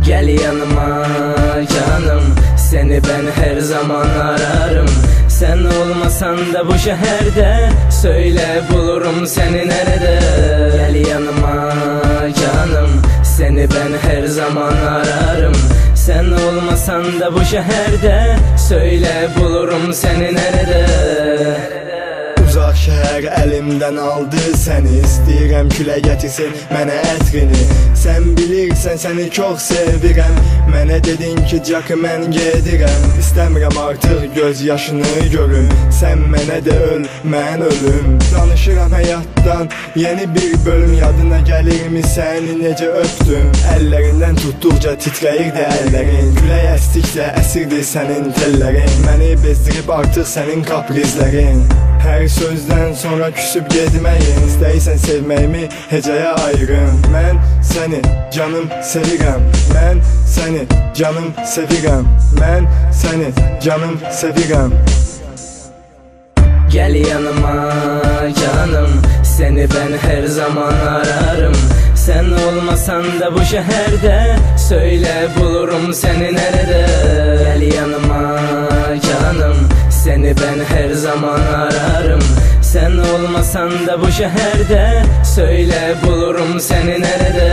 Gel yanıma canım, seni ben her zaman ararım. Sen olmasan da bu şehirde, söyle bulurum seni nerede. Gel yanıma canım, seni ben her zaman ararım. Sen olmasan da bu şehirde, söyle bulurum seni nerede. Uzaq şəhər əlimdən aldı səni, istəyirəm külə gətirsin mənə ətrini. Sən bilirsən səni çox sevirəm, mənə dedin ki Jack mən gedirəm. İstəmirəm artıq göz yaşını görüm, sən mənə də öl, mən ölüm. Danışıram həyatdan yeni bir bölüm, yadına gəlirmi səni necə öpdüm. Əllərindən tutduqca titrəyirdi əllərin, külək əsdikcə əsirdi sənin tellərin. Məni bezdirib artıq sənin kaprizlərin. Hər sözdən sonra küsüb getməyin, istəyirsən sevməyimi hecəyə ayırım. Mən səni canım sevirəm, mən səni canım sevirəm, mən səni canım sevirəm. Gel yanıma canım, seni ben her zaman ararım. Sen olmasan da bu şehirde, söyle bulurum seni nerede. Gel yanıma canım, seni ben her zaman ararım. Sen olmasan da bu şehirde, söyle bulurum seni nerede.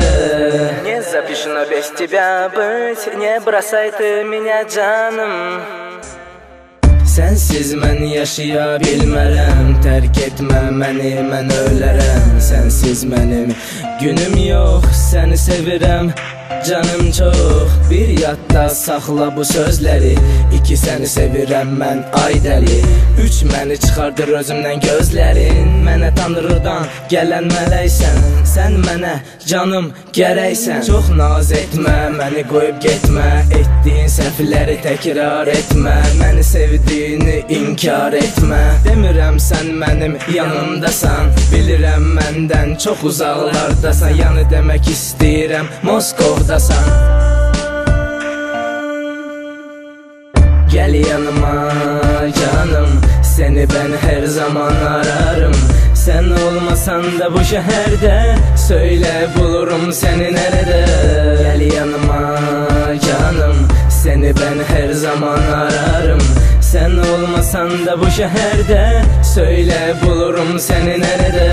Не запрещено без тебя быть, не бросай ты меня canım. Sensiz mən yaşaya bilmərəm, tərk etmə məni, mən ölərəm. Sensiz mənim günüm yox, səni sevirəm canım çox. Bir yadda saxla bu sözləri, iki səni sevirəm mən ay dəli. Üç məni çıxardır özümdən gözlərin, mənə Tanrıdan gələn mələksən. Sən mənə canım gərəksən. Çox naz etmə, məni qoyub getmə, etdiyin səhvləri təkrar etmə. Məni sevdiyini inkar etmə, demirəm sən mənim yanımdasan. Bilirəm məndən çox uzaqlardasan, yəni demək istəyirəm Moskovdasan. Gel yanıma canım, seni ben her zaman ararım. Sen olmasan da bu şehirde, söyle bulurum seni nerede. Gel yanıma canım, seni ben her zaman ararım. Sen olmasan da bu şehirde, söyle bulurum seni nerede.